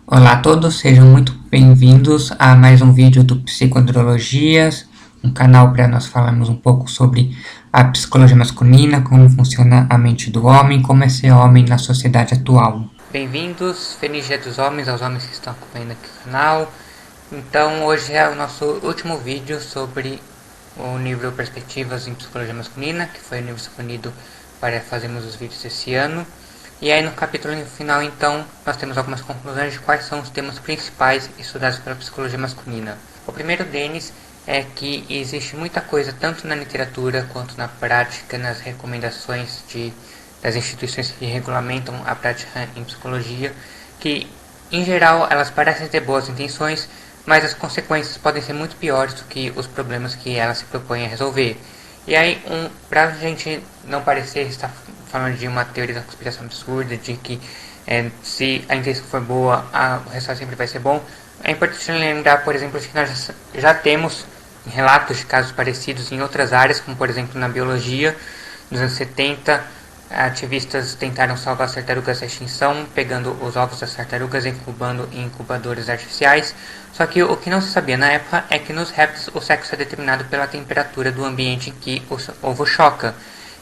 Olá a todos, sejam muito bem-vindos a mais um vídeo do Psicoandrologias, um canal para nós falarmos um pouco sobre a psicologia masculina, como funciona a mente do homem, como é ser homem na sociedade atual. Bem-vindos, feliz dia dos homens, aos homens que estão acompanhando aqui o canal. Então hoje é o nosso último vídeo sobre o nível Perspectivas em Psicologia Masculina, que foi o nível escolhido para fazermos os vídeos esse ano. E aí no capítulo final, então, nós temos algumas conclusões de quais são os temas principais estudados pela psicologia masculina. O primeiro deles é que existe muita coisa, tanto na literatura quanto na prática, nas recomendações das instituições que regulamentam a prática em psicologia, que, em geral, elas parecem ter boas intenções, mas as consequências podem ser muito piores do que os problemas que elas se propõem a resolver. E aí, pra gente não parecer estar falando de uma teoria da conspiração absurda, de que se a intenção for boa, o resultado sempre vai ser bom, é importante lembrar, por exemplo, que nós já temos relatos de casos parecidos em outras áreas, como por exemplo na biologia. Nos anos 70, ativistas tentaram salvar as tartarugas da extinção, pegando os ovos das tartarugas e incubando em incubadores artificiais. Só que o que não se sabia na época é que nos répteis o sexo é determinado pela temperatura do ambiente em que o ovo choca.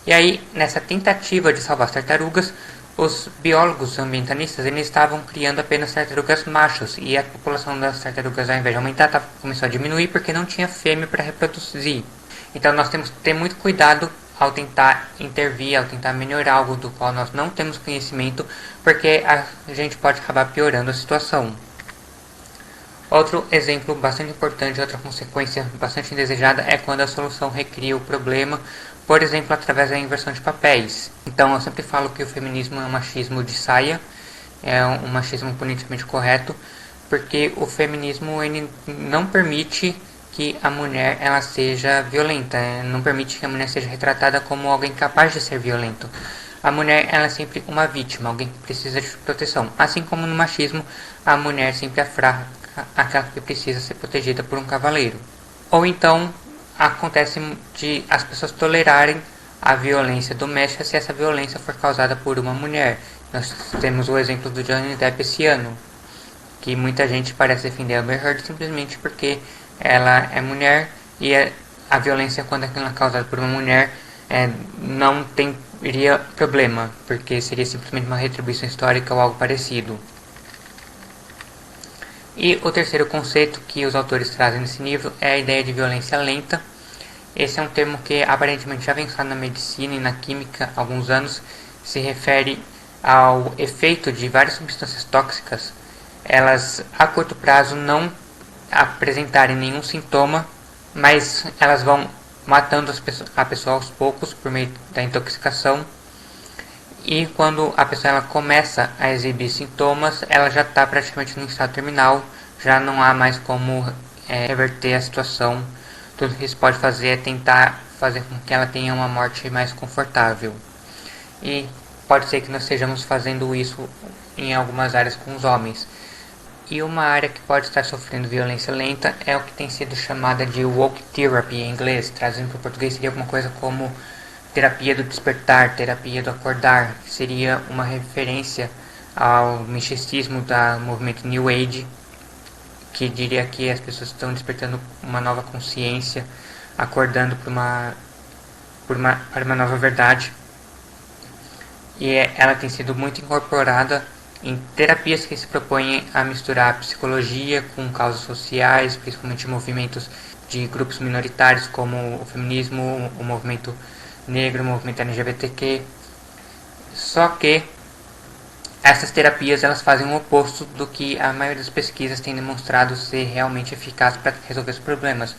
E aí, nessa tentativa de salvar as tartarugas, os biólogos ambientalistas eles estavam criando apenas tartarugas machos, e a população das tartarugas, ao invés de aumentar, começou a diminuir porque não tinha fêmea para reproduzir. Então nós temos que ter muito cuidado ao tentar intervir, ao tentar melhorar algo do qual nós não temos conhecimento, porque a gente pode acabar piorando a situação. Outro exemplo bastante importante, outra consequência bastante indesejada é quando a solução recria o problema, por exemplo, através da inversão de papéis. Então eu sempre falo que o feminismo é um machismo de saia, é um machismo politicamente correto, porque o feminismo ele não permite que a mulher ela seja violenta, não permite que a mulher seja retratada como alguém capaz de ser violento. A mulher ela é sempre uma vítima, alguém que precisa de proteção. Assim como no machismo, a mulher sempre é fraca, aquela que precisa ser protegida por um cavaleiro. Ou então acontece de as pessoas tolerarem a violência doméstica se essa violência for causada por uma mulher. Nós temos o exemplo do Johnny Depp esse ano, que muita gente parece defender a Amber Heard simplesmente porque ela é mulher e a violência quando ela é causada por uma mulher não teria problema, porque seria simplesmente uma retribuição histórica ou algo parecido. E o terceiro conceito que os autores trazem nesse livro é a ideia de violência lenta. Esse é um termo que aparentemente já vem usado na medicina e na química há alguns anos, se refere ao efeito de várias substâncias tóxicas, elas a curto prazo não apresentarem nenhum sintoma, mas elas vão matando a pessoa aos poucos por meio da intoxicação. E quando a pessoa ela começa a exibir sintomas, ela já está praticamente no estado terminal, já não há mais como reverter a situação. Tudo que se pode fazer é tentar fazer com que ela tenha uma morte mais confortável. E pode ser que nós estejamos fazendo isso em algumas áreas com os homens. E uma área que pode estar sofrendo violência lenta é o que tem sido chamada de woke therapy em inglês, trazendo para o português seria alguma coisa como terapia do despertar, terapia do acordar, que seria uma referência ao misticismo do movimento New Age, que diria que as pessoas estão despertando uma nova consciência, acordando para uma nova verdade. E ela tem sido muito incorporada em terapias que se propõem a misturar a psicologia com causas sociais, principalmente movimentos de grupos minoritários como o feminismo, o movimento negro, o movimento LGBTQ. Só que essas terapias elas fazem o oposto do que a maioria das pesquisas tem demonstrado ser realmente eficaz para resolver os problemas.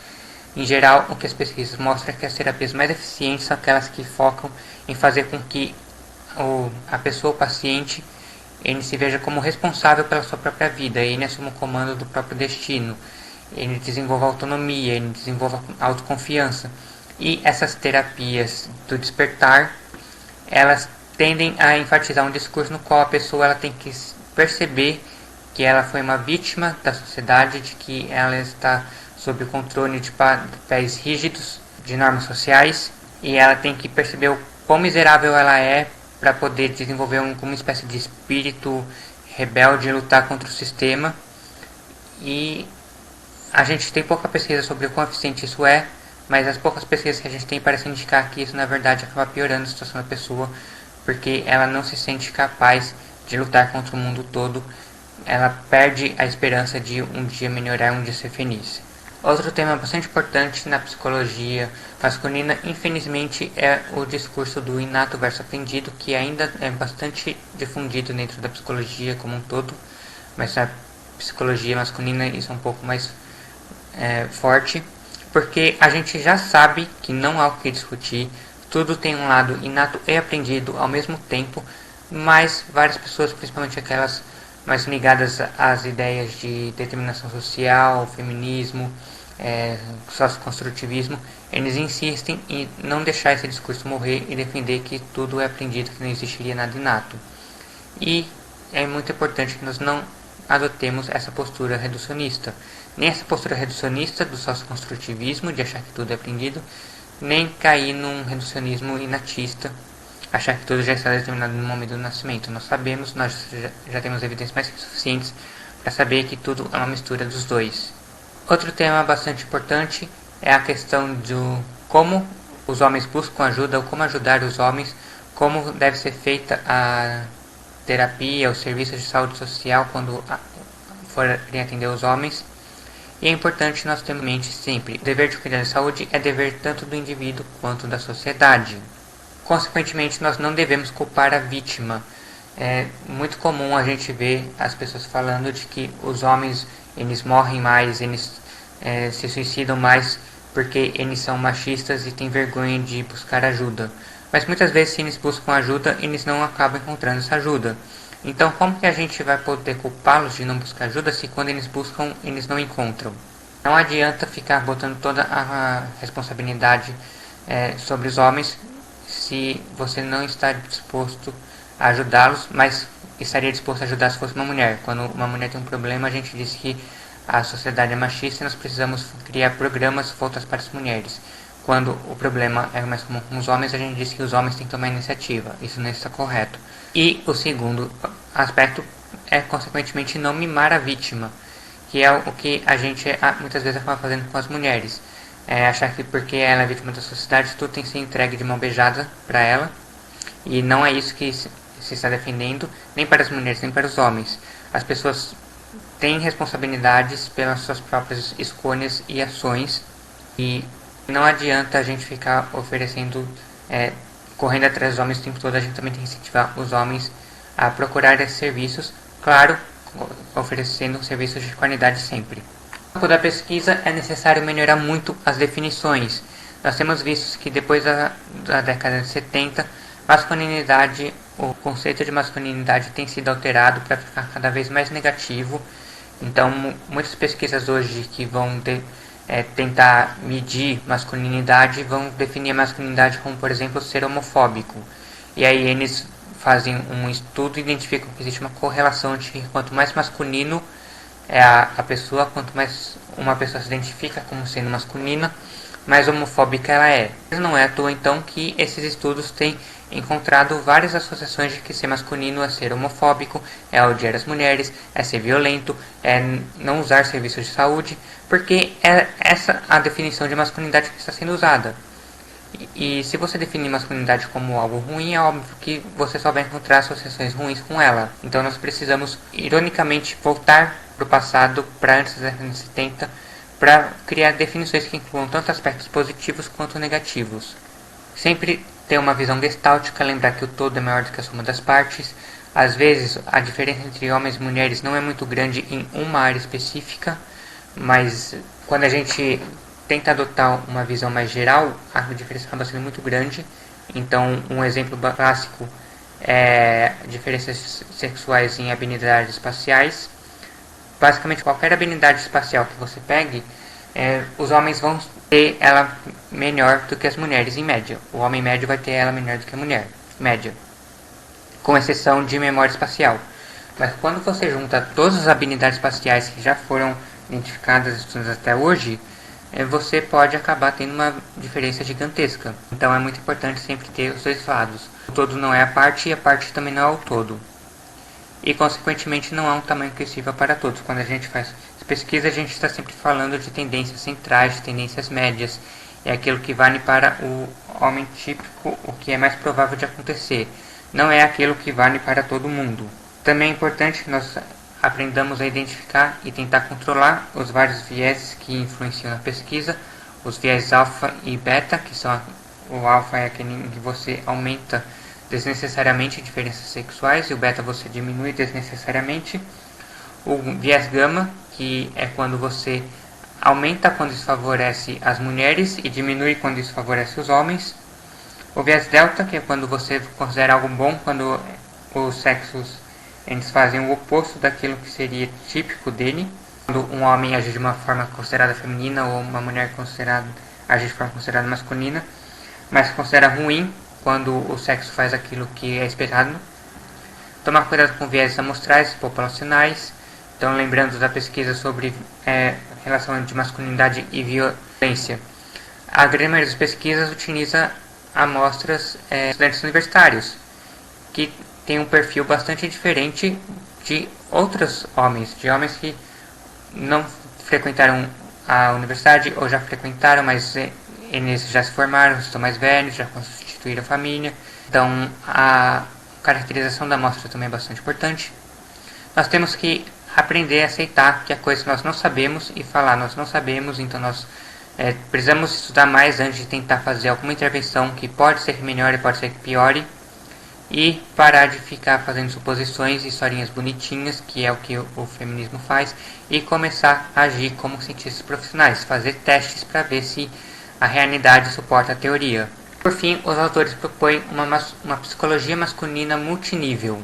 Em geral, o que as pesquisas mostram é que as terapias mais eficientes são aquelas que focam em fazer com que a pessoa, o paciente, ele se veja como responsável pela sua própria vida, ele assuma o comando do próprio destino, ele desenvolva autonomia, ele desenvolva autoconfiança. E essas terapias do despertar, elas tendem a enfatizar um discurso no qual a pessoa ela tem que perceber que ela foi uma vítima da sociedade, de que ela está sob o controle de papéis rígidos, de normas sociais, e ela tem que perceber o quão miserável ela é para poder desenvolver uma espécie de espírito rebelde e lutar contra o sistema. E a gente tem pouca pesquisa sobre o quão eficiente isso é, mas as poucas pesquisas que a gente tem parecem indicar que isso na verdade acaba piorando a situação da pessoa, porque ela não se sente capaz de lutar contra o mundo todo, ela perde a esperança de um dia melhorar, um dia ser feliz. Outro tema bastante importante na psicologia masculina, infelizmente, é o discurso do inato versus aprendido, que ainda é bastante difundido dentro da psicologia como um todo, mas na psicologia masculina isso é um pouco mais forte, porque a gente já sabe que não há o que discutir, tudo tem um lado inato e aprendido ao mesmo tempo, mas várias pessoas, principalmente aquelas mais ligadas às ideias de determinação social, feminismo, socioconstrutivismo, eles insistem em não deixar esse discurso morrer e defender que tudo é aprendido, que não existiria nada inato. E é muito importante que nós não adotemos essa postura reducionista, nem essa postura reducionista do socioconstrutivismo, de achar que tudo é aprendido, nem cair num reducionismo inatista, achar que tudo já está determinado no momento do nascimento. Nós sabemos, nós já temos evidências mais que suficientes para saber que tudo é uma mistura dos dois. Outro tema bastante importante é a questão de como os homens buscam ajuda, ou como ajudar os homens, como deve ser feita a terapia, os serviços de saúde social quando forem atender os homens. E é importante nós termos em mente sempre, o dever de cuidar da saúde é dever tanto do indivíduo quanto da sociedade. Consequentemente, nós não devemos culpar a vítima. É muito comum a gente ver as pessoas falando de que os homens eles morrem mais, eles se suicidam mais porque eles são machistas e têm vergonha de buscar ajuda. Mas muitas vezes, se eles buscam ajuda, eles não acabam encontrando essa ajuda. Então, como que a gente vai poder culpá-los de não buscar ajuda se quando eles buscam, eles não encontram? Não adianta ficar botando toda a responsabilidade sobre os homens se você não está disposto a ajudá-los, mas estaria disposto a ajudar se fosse uma mulher. Quando uma mulher tem um problema, a gente diz que a sociedade é machista e nós precisamos criar programas voltados para as mulheres. Quando o problema é mais comum com os homens, a gente diz que os homens têm que tomar iniciativa. Isso não está correto. E o segundo aspecto é, consequentemente, não mimar a vítima, que é o que a gente muitas vezes acaba fazendo com as mulheres. Achar que porque ela é vítima da sociedade, tudo tem que ser entregue de mão beijada para ela. E não é isso que se está defendendo, nem para as mulheres, nem para os homens. As pessoas têm responsabilidades pelas suas próprias escolhas e ações. E não adianta a gente ficar oferecendo, correndo atrás dos homens o tempo todo. A gente também tem que incentivar os homens a procurar esses serviços, claro, oferecendo serviços de qualidade sempre. No campo da pesquisa é necessário melhorar muito as definições. Nós temos visto que depois da década de 70, masculinidade, o conceito de masculinidade tem sido alterado para ficar cada vez mais negativo. Então, muitas pesquisas hoje que vão tentar medir masculinidade vão definir a masculinidade como, por exemplo, ser homofóbico. E aí eles fazem um estudo e identificam que existe uma correlação entre quanto mais masculino é a pessoa, quanto mais uma pessoa se identifica como sendo masculina, mais homofóbica ela é. Não é à toa então que esses estudos têm encontrado várias associações de que ser masculino é ser homofóbico, é odiar as mulheres, é ser violento, é não usar serviços de saúde, porque é essa a definição de masculinidade que está sendo usada. E se você definir masculinidade como algo ruim, é óbvio que você só vai encontrar associações ruins com ela. Então nós precisamos, ironicamente, voltar para o passado, para antes da década de 70, para criar definições que incluam tanto aspectos positivos quanto negativos. Sempre ter uma visão gestáltica, lembrar que o todo é maior do que a soma das partes. Às vezes, a diferença entre homens e mulheres não é muito grande em uma área específica, mas quando a gente tenta adotar uma visão mais geral, a diferença acaba sendo muito grande. Então, um exemplo clássico é diferenças sexuais em habilidades espaciais. Basicamente, qualquer habilidade espacial que você pegue, os homens vão ter ela melhor do que as mulheres em média. O homem médio vai ter ela melhor do que a mulher, média. Com exceção de memória espacial. Mas quando você junta todas as habilidades espaciais que já foram identificadas e estudadas até hoje, você pode acabar tendo uma diferença gigantesca. Então é muito importante sempre ter os dois lados. O todo não é a parte e a parte também não é o todo. e consequentemente não há um tamanho que sirva para todos. Quando a gente faz pesquisa, a gente está sempre falando de tendências centrais, de tendências médias, é aquilo que vale para o homem típico, o que é mais provável de acontecer, não é aquilo que vale para todo mundo. Também é importante que nós aprendamos a identificar e tentar controlar os vários vieses que influenciam na pesquisa, os viés alfa e beta, que são o alfa é aquele em que você aumenta desnecessariamente diferenças sexuais e o beta você diminui desnecessariamente. O viés gama, que é quando você aumenta quando isso favorece as mulheres e diminui quando isso favorece os homens. O viés delta, que é quando você considera algo bom quando os sexos eles fazem o oposto daquilo que seria típico dele. Quando um homem age de uma forma considerada feminina ou uma mulher age de forma considerada masculina, mas considera ruim quando o sexo faz aquilo que é esperado. Tomar cuidado com viéses amostrais e populacionais. Então, lembrando da pesquisa sobre relação entre masculinidade e violência. A grande maioria das pesquisas utiliza amostras de estudantes universitários, que tem um perfil bastante diferente de outros homens, de homens que não frequentaram a universidade ou já frequentaram, mas eles já se formaram, estão mais velhos, já constituíram família. Então, a caracterização da amostra também é bastante importante. Nós temos que aprender a aceitar que há coisas que nós não sabemos e falar nós não sabemos, então nós precisamos estudar mais antes de tentar fazer alguma intervenção que pode ser que melhore, pode ser que piore, e parar de ficar fazendo suposições e historinhas bonitinhas, que é o que o feminismo faz, e começar a agir como cientistas profissionais, fazer testes para ver se a realidade suporta a teoria. Por fim, os autores propõem uma psicologia masculina multinível.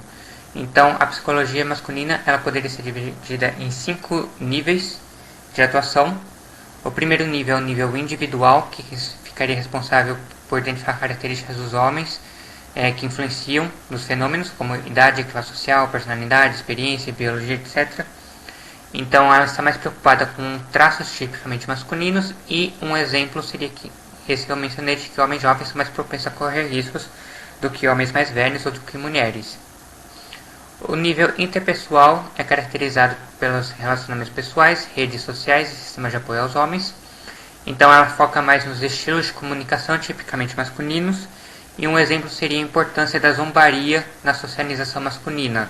Então, a psicologia masculina ela poderia ser dividida em 5 níveis de atuação. O primeiro nível é o nível individual, que ficaria responsável por identificar características dos homens que influenciam nos fenômenos, como idade, classe social, personalidade, experiência, biologia, etc. Então, ela está mais preocupada com traços tipicamente masculinos, e um exemplo seria que esse que eu mencionei, de que homens jovens são mais propensos a correr riscos do que homens mais velhos ou do que mulheres. O nível interpessoal é caracterizado pelos relacionamentos pessoais, redes sociais e sistemas de apoio aos homens. Então, ela foca mais nos estilos de comunicação tipicamente masculinos, e um exemplo seria a importância da zombaria na socialização masculina.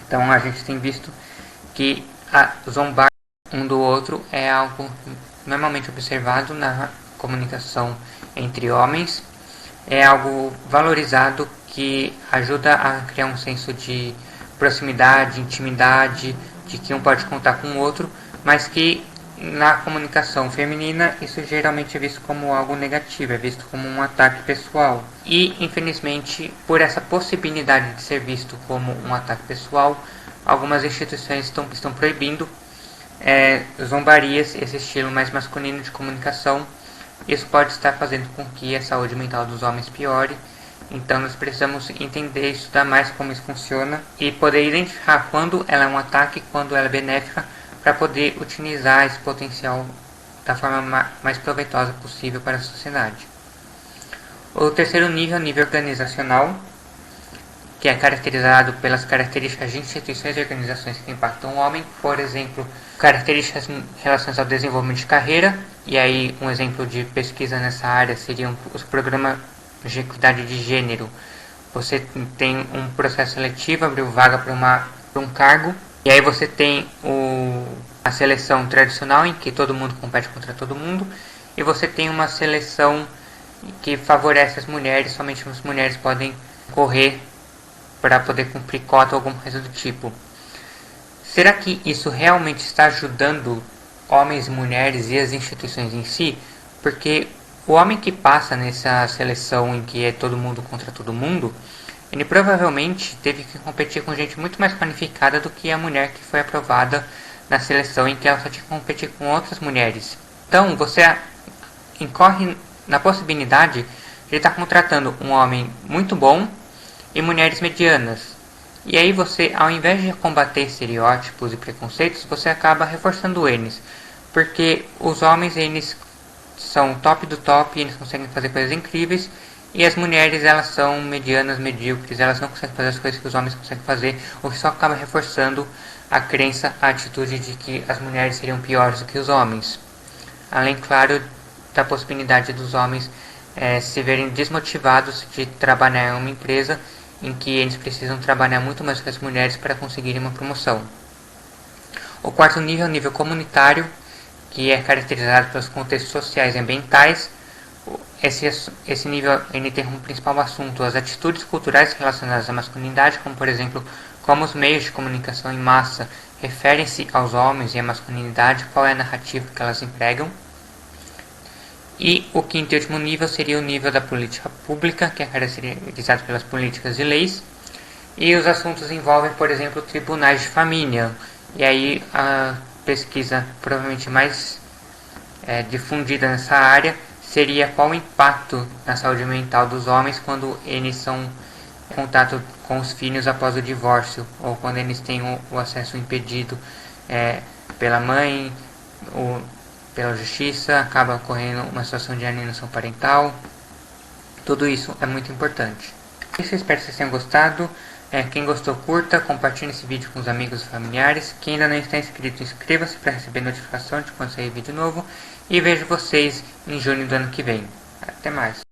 Então, a gente tem visto que a zombar um do outro é algo normalmente observado na comunicação entre homens, é algo valorizado que ajuda a criar um senso de proximidade, intimidade, de que um pode contar com o outro, mas que na comunicação feminina isso geralmente é visto como algo negativo, é visto como um ataque pessoal. E infelizmente, por essa possibilidade de ser visto como um ataque pessoal, algumas instituições estão proibindo zombarias, esse estilo mais masculino de comunicação. Isso pode estar fazendo com que a saúde mental dos homens piore. Então nós precisamos entender, estudar mais como isso funciona e poder identificar quando ela é um ataque, quando ela é benéfica, para poder utilizar esse potencial da forma mais proveitosa possível para a sociedade. O terceiro nível é o nível organizacional, que é caracterizado pelas características de instituições e organizações que impactam o homem, por exemplo, características relacionadas ao desenvolvimento de carreira, e aí um exemplo de pesquisa nessa área seriam os programas de equidade de gênero. Você tem um processo seletivo, abriu vaga para um cargo, e aí você tem a seleção tradicional, em que todo mundo compete contra todo mundo, e você tem uma seleção que favorece as mulheres, somente as mulheres podem correr para poder cumprir cota ou alguma coisa do tipo. Será que isso realmente está ajudando homens e mulheres e as instituições em si? Porque o homem que passa nessa seleção em que é todo mundo contra todo mundo, ele provavelmente teve que competir com gente muito mais qualificada do que a mulher que foi aprovada na seleção em que ela só tinha que competir com outras mulheres. Então, você incorre na possibilidade de estar contratando um homem muito bom e mulheres medianas. E aí você, ao invés de combater estereótipos e preconceitos, você acaba reforçando eles. Porque os homens, eles são top do top, eles conseguem fazer coisas incríveis, E as mulheres, elas são medianas, medíocres, elas não conseguem fazer as coisas que os homens conseguem fazer, o que só acaba reforçando a crença, a atitude de que as mulheres seriam piores do que os homens. Além, claro, da possibilidade dos homens se verem desmotivados de trabalhar em uma empresa em que eles precisam trabalhar muito mais que as mulheres para conseguirem uma promoção. O quarto nível é o nível comunitário, que é caracterizado pelos contextos sociais e ambientais. Esse nível ele tem como principal assunto as atitudes culturais relacionadas à masculinidade, como por exemplo, como os meios de comunicação em massa referem-se aos homens e à masculinidade, qual é a narrativa que elas empregam. E o quinto e último nível seria o nível da política pública, que é caracterizado pelas políticas e leis. E os assuntos envolvem, por exemplo, tribunais de família. E aí a pesquisa provavelmente mais difundida nessa área seria qual o impacto na saúde mental dos homens quando eles são em contato com os filhos após o divórcio, ou quando eles têm o acesso impedido pela mãe, ou pela justiça, acaba ocorrendo uma situação de alienação parental. Tudo isso é muito importante. Eu espero que vocês tenham gostado. Quem gostou, curta, compartilhe esse vídeo com os amigos e familiares. Quem ainda não está inscrito, inscreva-se para receber notificação de quando sair vídeo novo. E vejo vocês em junho do ano que vem. Até mais.